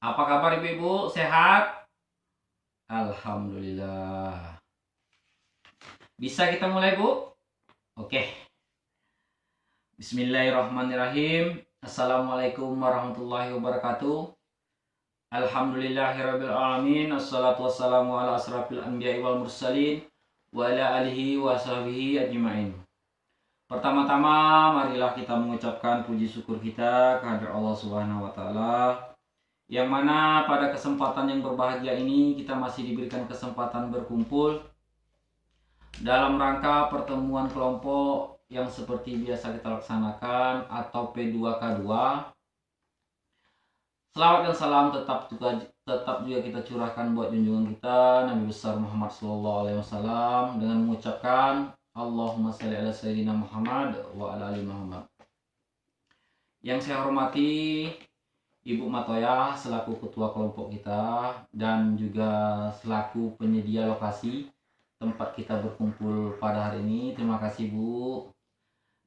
Apa kabar ibu-ibu? Sehat? Alhamdulillah. Bisa kita mulai, Bu? Oke. Bismillahirrahmanirrahim. Assalamualaikum warahmatullahi wabarakatuh. Alhamdulillahirabbil alamin. Assalatu wassalamu ala asrafil anbiya'i wal mursalin wa ala alihi wa sahbihi ajmain. Pertama-tama marilah kita mengucapkan puji syukur kita kehadirat Allah Subhanahu wa taala, yang mana pada kesempatan yang berbahagia ini kita masih diberikan kesempatan berkumpul dalam rangka pertemuan kelompok yang seperti biasa kita laksanakan atau P2K2. Selawat dan salam tetap juga kita curahkan buat junjungan kita Nabi besar Muhammad SAW dengan mengucapkan Allahumma shalli ala sayyidina Muhammad wa ala ali Muhammad. Yang saya hormati Ibu Matoya selaku ketua kelompok kita dan juga selaku penyedia lokasi tempat kita berkumpul pada hari ini. Terima kasih Bu.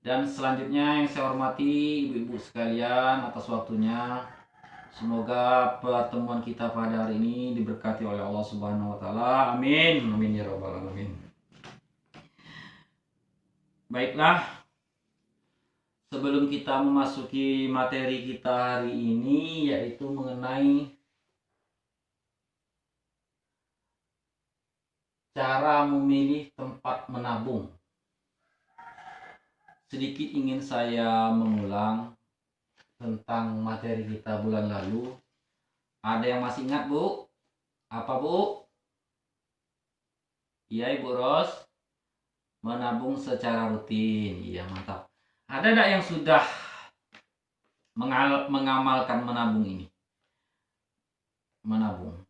Dan selanjutnya yang saya hormati ibu-ibu sekalian atas waktunya. Semoga pertemuan kita pada hari ini diberkati oleh Allah Subhanahu wa taala. Amin. Amin ya rabbal alamin. Baiklah, sebelum kita memasuki materi kita hari ini, yaitu mengenai cara memilih tempat menabung, sedikit ingin saya mengulang tentang materi kita bulan lalu. Ada yang masih ingat, Bu? Apa, Bu? Iya, Ibu Ros. Menabung secara rutin. Iya, mantap. Ada enggak yang sudah mengamalkan menabung ini? Menabung.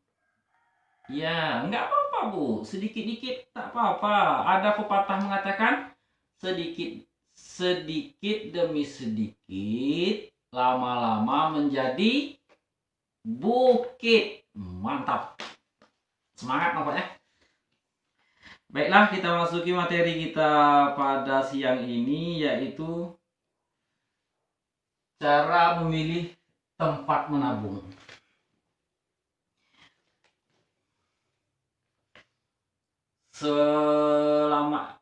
Ya, enggak apa-apa, Bu. Sedikit-dikit tak apa-apa. Ada pepatah mengatakan sedikit demi sedikit lama-lama menjadi bukit. Mantap. Semangat nampaknya. Baiklah, kita masuki materi kita pada siang ini, yaitu cara memilih tempat menabung. Selama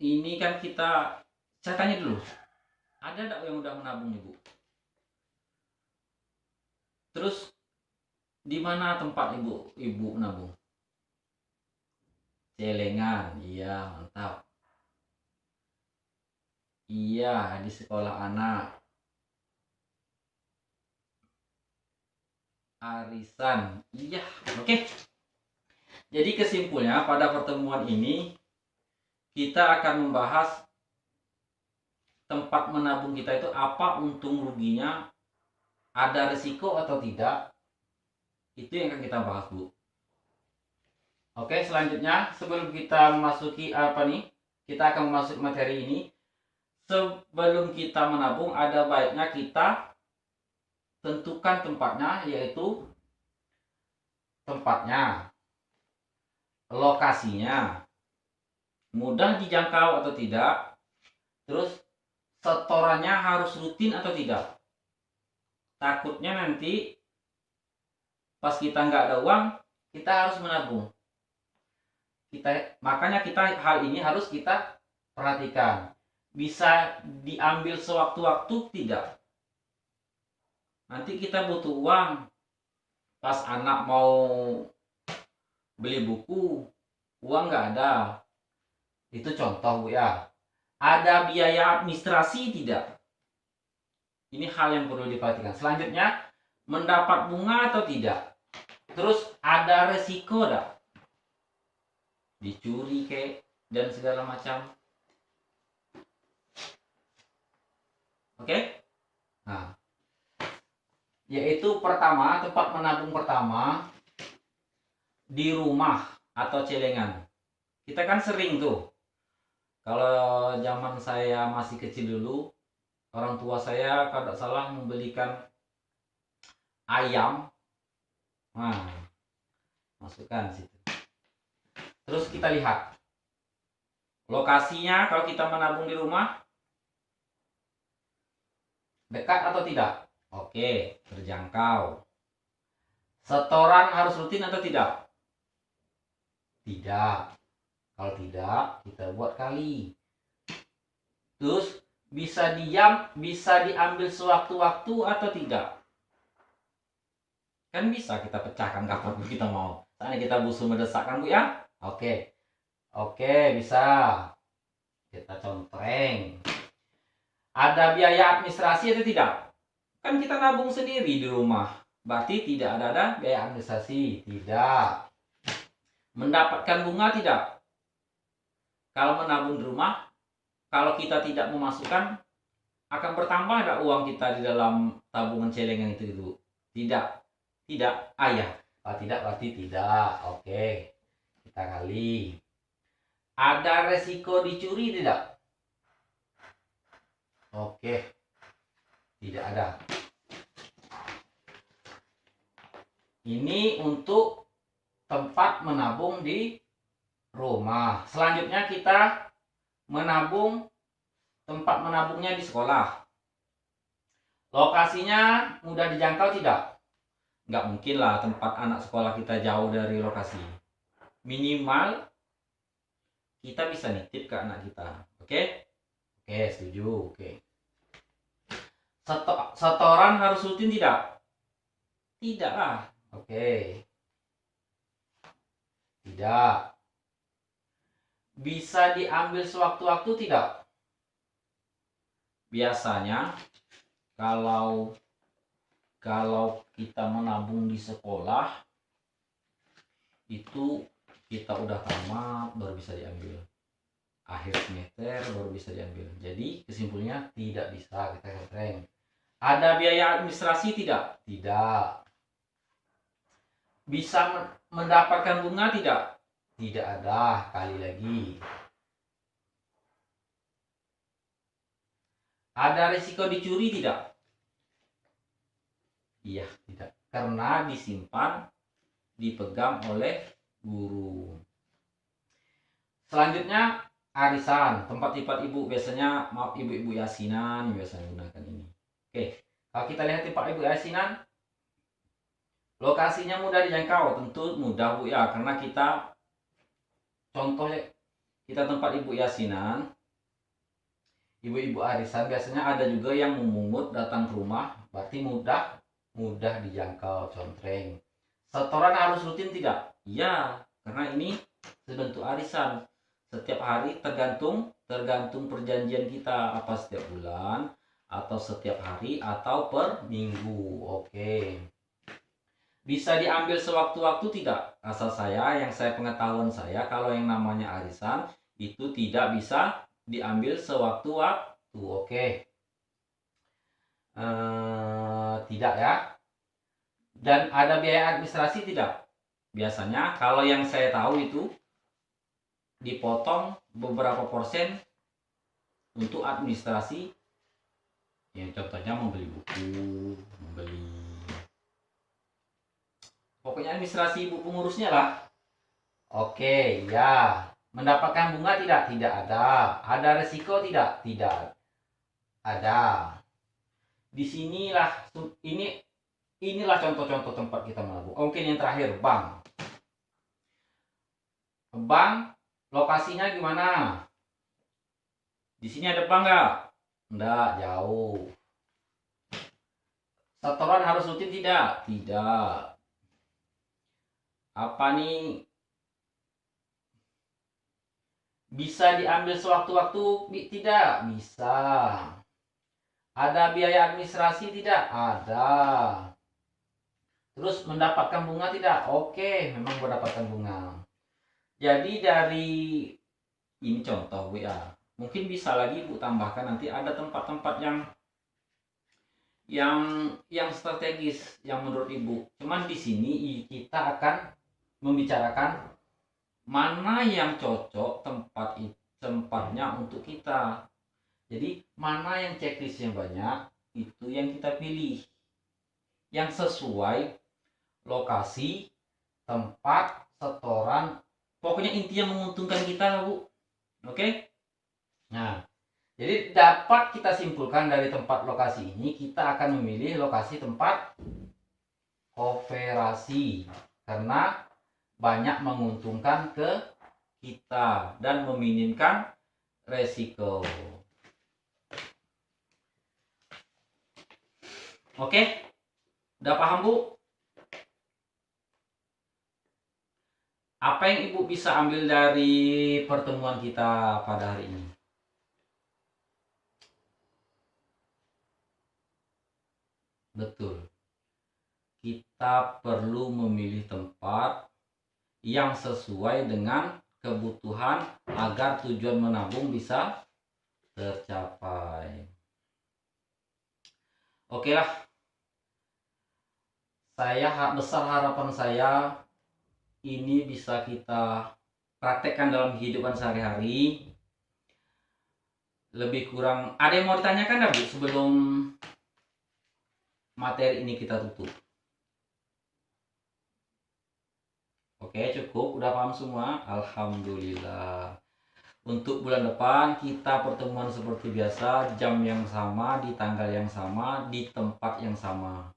ini kan saya tanya dulu, ada enggak yang udah menabung, Ibu? Terus di mana tempat ibu menabung? Celengan. Iya, mantap. Iya, di sekolah anak. Arisan. Iya, oke. Jadi kesimpulannya pada pertemuan ini kita akan membahas tempat menabung kita itu apa untung ruginya, ada risiko atau tidak. Itu yang akan kita bahas, Bu. Oke, selanjutnya sebelum kita memasuki kita akan memasuki materi ini. Sebelum kita menabung, ada baiknya kita tentukan tempatnya, yaitu tempatnya, lokasinya, mudah dijangkau atau tidak, terus setorannya harus rutin atau tidak. Takutnya nanti pas kita nggak ada uang, kita harus menabung. Makanya hal ini harus kita perhatikan. Bisa diambil sewaktu-waktu tidak. Nanti kita butuh uang pas anak mau beli buku, uang nggak ada. Itu contoh, Bu ya. Ada biaya administrasi tidak? Ini hal yang perlu diperhatikan. Selanjutnya, mendapat bunga atau tidak? Terus ada resiko enggak? Dicuri dan segala macam. Oke? Nah, yaitu pertama, tempat menabung pertama di rumah atau celengan. Kita kan sering tuh, kalau zaman saya masih kecil dulu, orang tua saya kalau salah membelikan ayam. Nah, masukkan situ. Terus kita lihat lokasinya. Kalau kita menabung di rumah, dekat atau tidak? Oke, terjangkau. Setoran harus rutin atau tidak? Tidak. Kalau tidak, kita buat kali. Terus bisa diambil sewaktu-waktu atau tidak? Kan bisa kita pecahkan kapan pun kita mau. Saatnya kita butuh mendesak kan Bu ya? Oke. Oke, bisa. Kita contreng. Ada biaya administrasi atau tidak? Kan kita nabung sendiri di rumah. Berarti tidak ada biaya administrasi. Tidak. Mendapatkan bunga tidak? Kalau menabung di rumah, kalau kita tidak memasukkan, akan bertambah ada uang kita di dalam tabungan celengan itu, Ibu? Tidak. Tidak. Ya. Kalau tidak berarti tidak. Oke. Kita kali. Ada resiko dicuri tidak? Oke. Tidak ada. Ini untuk tempat menabung di rumah. Selanjutnya kita menabung, tempat menabungnya di sekolah. Lokasinya mudah dijangkau tidak? Nggak mungkin lah tempat anak sekolah kita jauh dari lokasi. Minimal kita bisa nitip ke anak kita. Oke? Oke, setuju. Oke. Setoran harus rutin tidak? Tidak lah. Oke. Tidak. Bisa diambil sewaktu-waktu tidak? Biasanya kalau kita menabung di sekolah itu kita udah tamat baru bisa diambil, akhir semester baru bisa diambil. Jadi kesimpulannya tidak bisa kita contreng. Ada biaya administrasi tidak? Tidak. Bisa mendapatkan bunga tidak? Tidak ada. Kali lagi. Ada risiko dicuri tidak? Iya, tidak. Karena disimpan, dipegang oleh guru. Selanjutnya arisan, tempat ibu biasanya, maaf ibu-ibu yasinan biasanya gunakan ini. Oke, kalau kita lihat tempat ibu yasinan, lokasinya mudah dijangkau, tentu mudah Bu ya, karena kita contohnya kita tempat ibu yasinan, ibu-ibu arisan biasanya ada juga yang memungut datang ke rumah, berarti mudah dijangkau, contreng. Setoran harus rutin tidak? Iya, karena ini sebentuk arisan. Setiap hari tergantung perjanjian kita, apa setiap bulan atau setiap hari atau per minggu. Oke. Bisa diambil sewaktu-waktu tidak? Asal yang saya pengetahuan saya, kalau yang namanya arisan itu tidak bisa diambil sewaktu-waktu. Oke. Tidak ya. Dan ada biaya administrasi tidak? Biasanya kalau yang saya tahu itu dipotong beberapa persen untuk administrasi. Yang contohnya membeli buku, pokoknya administrasi ibu pengurusnya lah. Oke, ya. Mendapatkan bunga tidak? Tidak ada. Ada resiko tidak? Tidak ada. Inilah contoh-contoh tempat kita menabung. Mungkin yang terakhir, bank. Bank, lokasinya gimana? Di sini ada bank nggak? Nggak, jauh. Setoran harus rutin tidak? Tidak. Apa nih? Bisa diambil sewaktu-waktu? Tidak, bisa. Ada biaya administrasi tidak? Ada. Terus mendapatkan bunga tidak? Oke, memang mendapatkan bunga. Jadi dari ini contoh Bu ya. Mungkin bisa lagi Bu tambahkan, nanti ada tempat-tempat yang strategis yang menurut Ibu. Cuman di sini kita akan membicarakan mana yang cocok tempatnya untuk kita. Jadi mana yang checklistnya banyak, itu yang kita pilih. Yang sesuai lokasi, tempat, setoran. Pokoknya intinya menguntungkan kita Bu. Oke? Nah, Jadi dapat kita simpulkan dari tempat lokasi ini, kita akan memilih lokasi tempat kooperasi karena banyak menguntungkan ke kita dan meminimkan resiko. Oke, udah paham Bu? Apa yang Ibu bisa ambil dari pertemuan kita pada hari ini? Betul. Kita perlu memilih tempat yang sesuai dengan kebutuhan agar tujuan menabung bisa tercapai. Oke lah. Besar harapan saya ini bisa kita praktekkan dalam kehidupan sehari-hari. Lebih kurang ada yang mau ditanyakan nggak Bu sebelum materi ini kita tutup? Oke, cukup. Udah paham semua? Alhamdulillah. Untuk bulan depan kita pertemuan seperti biasa, jam yang sama, di tanggal yang sama, di tempat yang sama.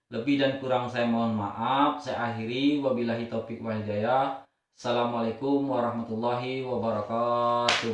Lebih dan kurang saya mohon maaf. Saya akhiri. Wabillahi taufik wal hidayah. Assalamualaikum warahmatullahi wabarakatuh.